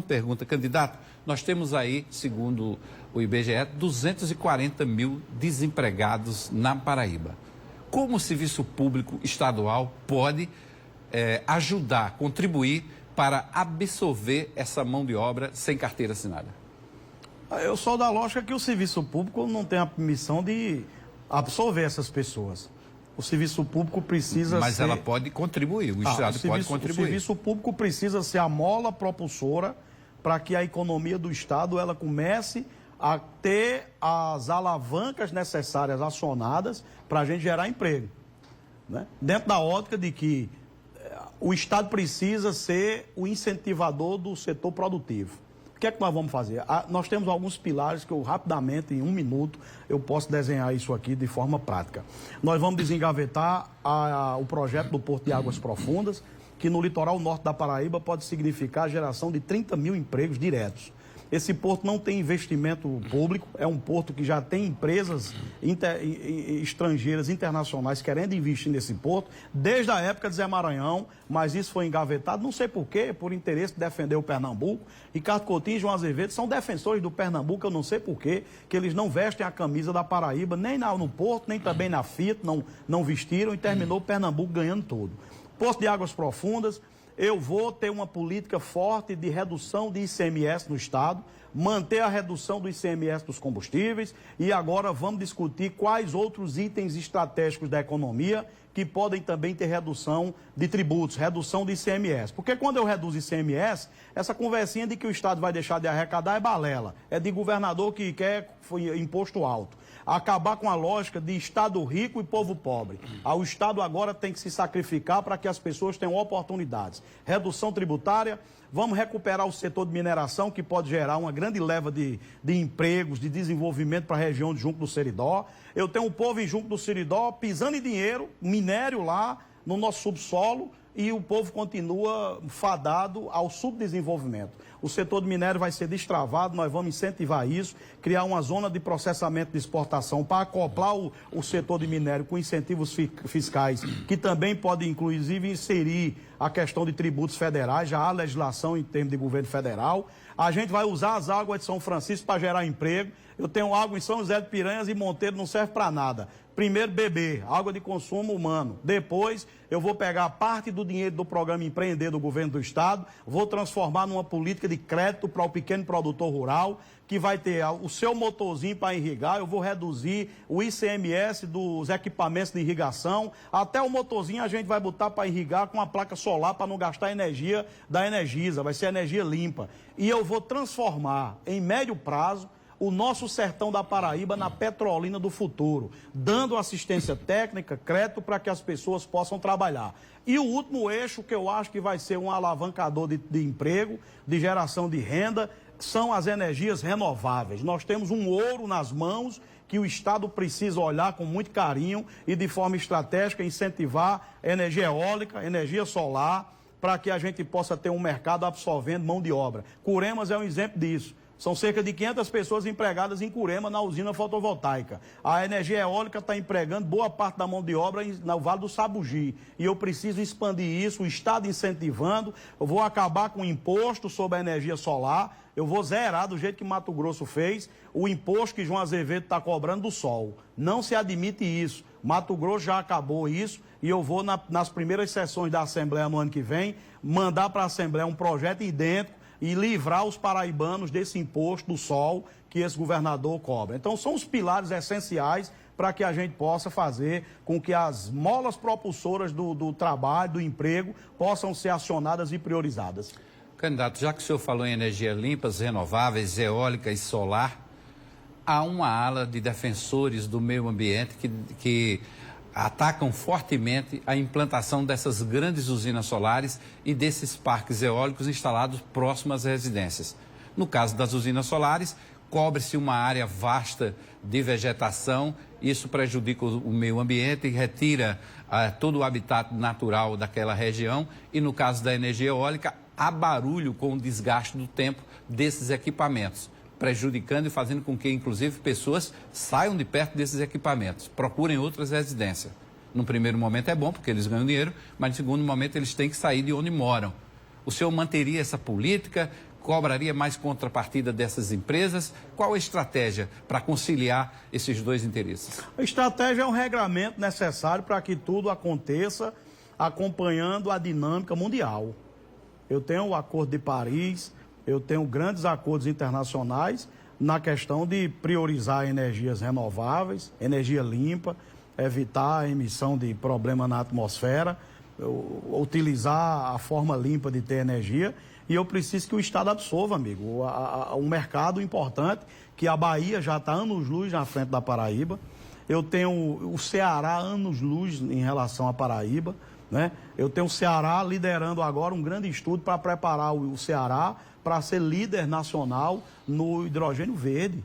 Pergunta, candidato, nós temos aí, segundo o IBGE, 240 mil desempregados na Paraíba. Como o serviço público estadual pode ajudar, contribuir para absorver essa mão de obra sem carteira assinada? Eu sou da lógica que o serviço público não tem a missão de absorver essas pessoas. O serviço público precisa Mas ela pode contribuir, o Estado pode contribuir. O serviço público precisa ser a mola propulsora para que a economia do Estado ela comece a ter as alavancas necessárias acionadas para a gente gerar emprego, né? Dentro da ótica de que o Estado precisa ser o incentivador do setor produtivo. O que é que nós vamos fazer? Nós temos alguns pilares que eu rapidamente, em 1 minuto, eu posso desenhar isso aqui de forma prática. Nós vamos desengavetar o projeto do Porto de Águas Profundas, que no litoral norte da Paraíba pode significar a geração de 30 mil empregos diretos. Esse porto não tem investimento público, é um porto que já tem empresas estrangeiras, internacionais, querendo investir nesse porto, desde a época de Zé Maranhão, mas isso foi engavetado, não sei porquê, por interesse de defender o Pernambuco. Ricardo Coutinho e João Azevedo são defensores do Pernambuco, eu não sei porquê, que eles não vestem a camisa da Paraíba, nem no porto, nem também na FIT, não vestiram e terminou o Pernambuco ganhando tudo. Poço de Águas Profundas, eu vou ter uma política forte de redução de ICMS no Estado, manter a redução do ICMS dos combustíveis e agora vamos discutir quais outros itens estratégicos da economia que podem também ter redução de tributos, redução de ICMS. Porque quando eu reduzo ICMS, essa conversinha de que o Estado vai deixar de arrecadar é balela, é de governador que quer imposto alto. Acabar com a lógica de Estado rico e povo pobre. O Estado agora tem que se sacrificar para que as pessoas tenham oportunidades. Redução tributária, vamos recuperar o setor de mineração, que pode gerar uma grande leva de empregos, de desenvolvimento para a região de Junco do Seridó. Eu tenho um povo em Junco do Seridó pisando em dinheiro, minério lá no nosso subsolo, e o povo continua fadado ao subdesenvolvimento. O setor de minério vai ser destravado, nós vamos incentivar isso, criar uma zona de processamento de exportação para acoplar o setor de minério com incentivos fiscais, que também pode, inclusive, inserir a questão de tributos federais, já há legislação em termos de governo federal. A gente vai usar as águas de São Francisco para gerar emprego. Eu tenho água em São José de Piranhas e Monteiro, não serve para nada. Primeiro, beber, água de consumo humano. Depois, eu vou pegar parte do dinheiro do programa Empreender do governo do Estado, vou transformar numa política de crédito para o pequeno produtor rural, que vai ter o seu motorzinho para irrigar. Eu vou reduzir o ICMS dos equipamentos de irrigação. Até o motorzinho a gente vai botar para irrigar com a placa solar para não gastar energia da Energisa, vai ser energia limpa. E eu vou transformar, em médio prazo, o nosso sertão da Paraíba na Petrolina do futuro, dando assistência técnica, crédito para que as pessoas possam trabalhar. E o último eixo, que eu acho que vai ser um alavancador de emprego, de geração de renda, são as energias renováveis. Nós temos um ouro nas mãos que o Estado precisa olhar com muito carinho e de forma estratégica incentivar energia eólica, energia solar, para que a gente possa ter um mercado absorvendo mão de obra. Curemas é um exemplo disso. São cerca de 500 pessoas empregadas em Curema, na usina fotovoltaica. A energia eólica está empregando boa parte da mão de obra no Vale do Sabugi. E eu preciso expandir isso, o Estado incentivando. Eu vou acabar com o imposto sobre a energia solar. Eu vou zerar, do jeito que Mato Grosso fez, o imposto que João Azevedo está cobrando do sol. Não se admite isso. Mato Grosso já acabou isso e eu vou, nas primeiras sessões da Assembleia no ano que vem, mandar para a Assembleia um projeto idêntico e livrar os paraibanos desse imposto do sol que esse governador cobra. Então, são os pilares essenciais para que a gente possa fazer com que as molas propulsoras do trabalho, do emprego, possam ser acionadas e priorizadas. Candidato, já que o senhor falou em energias limpas, renováveis, eólica e solar, há uma ala de defensores do meio ambiente que atacam fortemente a implantação dessas grandes usinas solares e desses parques eólicos instalados próximos às residências. No caso das usinas solares, cobre-se uma área vasta de vegetação, isso prejudica o meio ambiente e retira todo o habitat natural daquela região. E no caso da energia eólica, há barulho com o desgaste do tempo desses equipamentos, prejudicando e fazendo com que, inclusive, pessoas saiam de perto desses equipamentos, procurem outras residências. No primeiro momento é bom, porque eles ganham dinheiro, mas no segundo momento eles têm que sair de onde moram. O senhor manteria essa política? cobraria mais contrapartida dessas empresas? Qual a estratégia para conciliar esses dois interesses? A estratégia é um regramento necessário para que tudo aconteça acompanhando a dinâmica mundial. Eu tenho o Acordo de Paris, eu tenho grandes acordos internacionais na questão de priorizar energias renováveis, energia limpa, evitar a emissão de problema na atmosfera, utilizar a forma limpa de ter energia. E eu preciso que o Estado absorva, amigo, um mercado importante, que a Bahia já está anos-luz na frente da Paraíba. Eu tenho o Ceará anos-luz em relação à Paraíba, né? Eu tenho o Ceará liderando agora um grande estudo para preparar o Ceará para ser líder nacional no hidrogênio verde.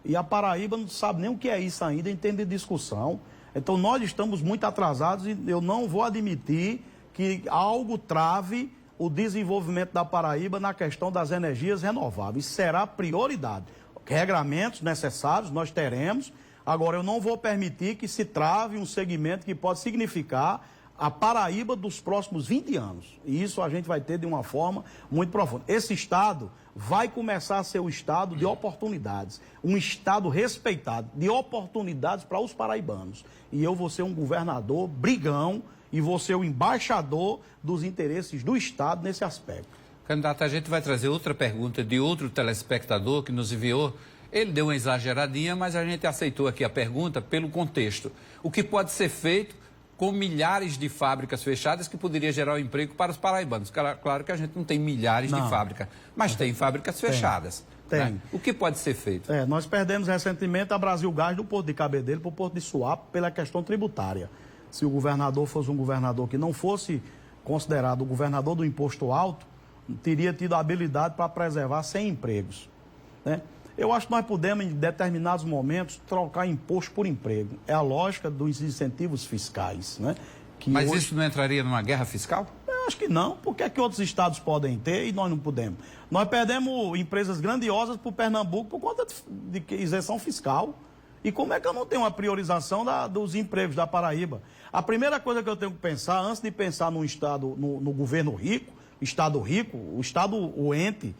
E a Paraíba não sabe nem o que é isso ainda em termos de discussão. Então nós estamos muito atrasados e eu não vou admitir que algo trave o desenvolvimento da Paraíba na questão das energias renováveis. Isso será prioridade. Regramentos necessários nós teremos. Agora, eu não vou permitir que se trave um segmento que pode significar a Paraíba dos próximos 20 anos. E isso a gente vai ter de uma forma muito profunda. Esse Estado vai começar a ser o Estado de oportunidades. Um Estado respeitado, de oportunidades para os paraibanos. E eu vou ser um governador brigão e vou ser o embaixador dos interesses do Estado nesse aspecto. Candidato, a gente vai trazer outra pergunta de outro telespectador que nos enviou. Ele deu uma exageradinha, mas a gente aceitou aqui a pergunta pelo contexto. O que pode ser feito com milhares de fábricas fechadas que poderia gerar um emprego para os paraibanos? Claro que a gente não tem milhares de fábricas, mas tem fábricas fechadas. Tem. Né? O que pode ser feito? Nós perdemos recentemente a Brasil Gás do Porto de Cabedelo para o Porto de Suape pela questão tributária. Se o governador fosse um governador que não fosse considerado o governador do imposto alto, teria tido a habilidade para preservar 100 empregos, né? Eu acho que nós podemos, em determinados momentos, trocar imposto por emprego. É a lógica dos incentivos fiscais, né? Mas hoje... isso não entraria numa guerra fiscal? Eu acho que não. Por que é que outros estados podem ter e nós não podemos? Nós perdemos empresas grandiosas para o Pernambuco por conta de isenção fiscal. E como é que eu não tenho uma priorização dos empregos da Paraíba? A primeira coisa que eu tenho que pensar, antes de pensar num estado, no governo rico, o estado, o ente,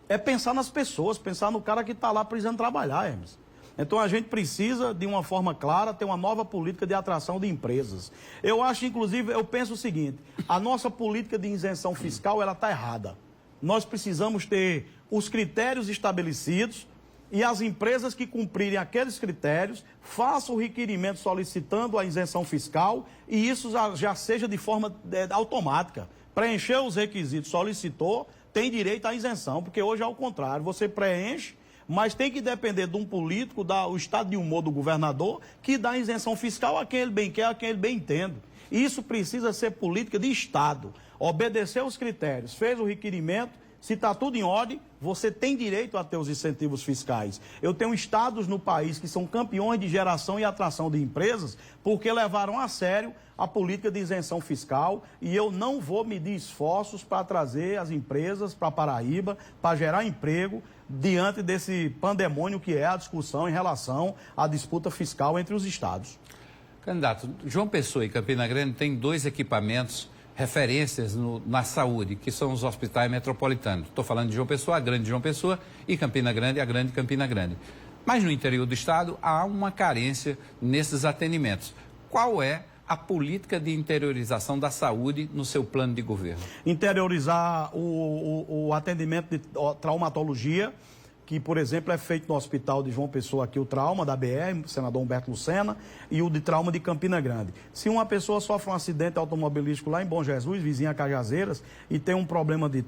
é pensar nas pessoas, pensar no cara que está lá precisando trabalhar, Hermes. Então a gente precisa, de uma forma clara, ter uma nova política de atração de empresas. Eu acho, inclusive, eu penso o seguinte, a nossa política de isenção fiscal, ela está errada. Nós precisamos ter os critérios estabelecidos e as empresas que cumprirem aqueles critérios façam o requerimento solicitando a isenção fiscal e isso já seja de forma automática. Preencheu os requisitos, solicitou, tem direito à isenção, porque hoje é o contrário, você preenche, mas tem que depender de um político, o estado de humor do governador, que dá isenção fiscal a quem ele bem quer, a quem ele bem entende. Isso precisa ser política de Estado, obedecer os critérios, fez o requerimento, se está tudo em ordem, você tem direito a ter os incentivos fiscais. Eu tenho estados no país que são campeões de geração e atração de empresas porque levaram a sério a política de isenção fiscal e eu não vou medir esforços para trazer as empresas para Paraíba, para gerar emprego diante desse pandemônio que é a discussão em relação à disputa fiscal entre os estados. Candidato, João Pessoa e Campina Grande têm 2 equipamentos referências na saúde, que são os hospitais metropolitanos. Estou falando de João Pessoa, a grande João Pessoa, e Campina Grande, a grande Campina Grande. Mas no interior do estado há uma carência nesses atendimentos. Qual é a política de interiorização da saúde no seu plano de governo? Interiorizar o atendimento de traumatologia, que, por exemplo, é feito no Hospital de João Pessoa aqui, o trauma da BR, senador Humberto Lucena, e o de trauma de Campina Grande. Se uma pessoa sofre um acidente automobilístico lá em Bom Jesus, vizinha a Cajazeiras, e tem um problema de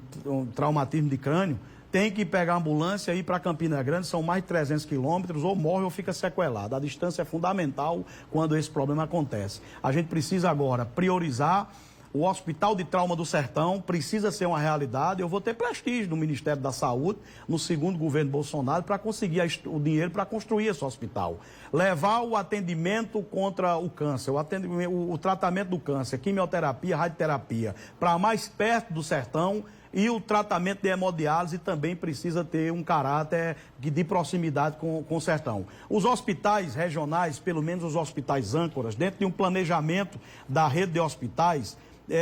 traumatismo de crânio, tem que pegar a ambulância e ir para Campina Grande, são mais de 300 quilômetros, ou morre ou fica sequelado. A distância é fundamental quando esse problema acontece. A gente precisa agora priorizar. O Hospital de Trauma do Sertão precisa ser uma realidade. Eu vou ter prestígio do Ministério da Saúde, no segundo governo Bolsonaro, para conseguir o dinheiro para construir esse hospital. Levar o atendimento contra o câncer, o tratamento do câncer, quimioterapia, radioterapia, para mais perto do sertão. E o tratamento de hemodiálise também precisa ter um caráter de proximidade com o sertão. Os hospitais regionais, pelo menos os hospitais âncoras, dentro de um planejamento da rede de hospitais,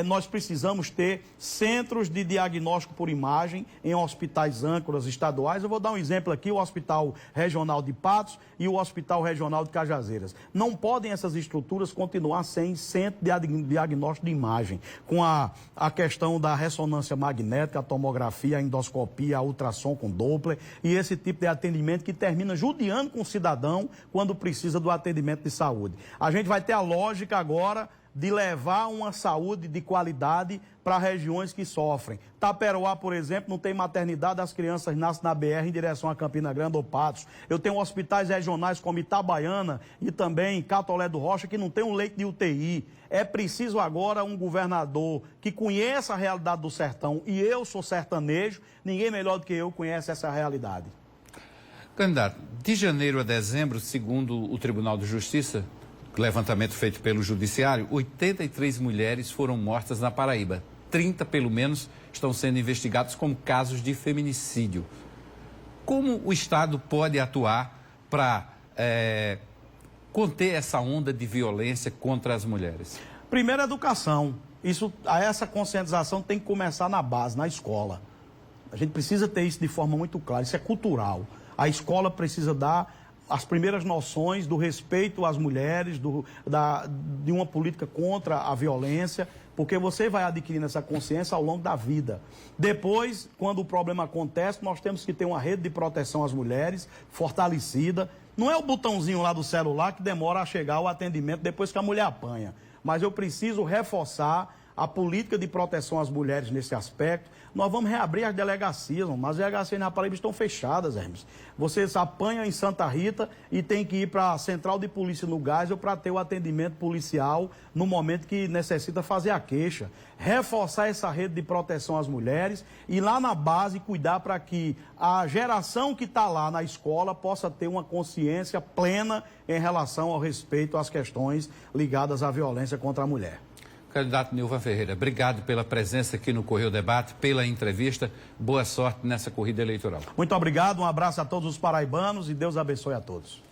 nós precisamos ter centros de diagnóstico por imagem em hospitais âncoras estaduais. Eu vou dar um exemplo aqui, o Hospital Regional de Patos e o Hospital Regional de Cajazeiras. Não podem essas estruturas continuar sem centro de diagnóstico de imagem, com a questão da ressonância magnética, a tomografia, a endoscopia, a ultrassom com Doppler e esse tipo de atendimento que termina judiando com o cidadão quando precisa do atendimento de saúde. A gente vai ter a lógica agora de levar uma saúde de qualidade para regiões que sofrem. Taperoá, por exemplo, não tem maternidade, as crianças nascem na BR em direção a Campina Grande ou Patos. Eu tenho hospitais regionais como Itabaiana e também Catolé do Rocha que não tem um leito de UTI. É preciso agora um governador que conheça a realidade do sertão, e eu sou sertanejo, ninguém melhor do que eu conhece essa realidade. Candidato, de janeiro a dezembro, segundo o Tribunal de Justiça, levantamento feito pelo Judiciário, 83 mulheres foram mortas na Paraíba. 30, pelo menos, estão sendo investigados como casos de feminicídio. Como o Estado pode atuar para conter essa onda de violência contra as mulheres? Primeiro, educação. Essa conscientização tem que começar na base, na escola. A gente precisa ter isso de forma muito clara, isso é cultural. A escola precisa dar as primeiras noções do respeito às mulheres, de uma política contra a violência, porque você vai adquirindo essa consciência ao longo da vida. Depois, quando o problema acontece, nós temos que ter uma rede de proteção às mulheres fortalecida. Não é o botãozinho lá do celular que demora a chegar ao atendimento depois que a mulher apanha, mas eu preciso reforçar a política de proteção às mulheres nesse aspecto. Nós vamos reabrir as delegacias, mas as delegacias na Paraíba estão fechadas, Hermes. Você apanha em Santa Rita e tem que ir para a central de polícia no Geisel para ter o atendimento policial no momento que necessita fazer a queixa. Reforçar essa rede de proteção às mulheres e lá na base cuidar para que a geração que está lá na escola possa ter uma consciência plena em relação ao respeito às questões ligadas à violência contra a mulher. Candidato Nilvan Ferreira, obrigado pela presença aqui no Correio Debate, pela entrevista. Boa sorte nessa corrida eleitoral. Muito obrigado, um abraço a todos os paraibanos e Deus abençoe a todos.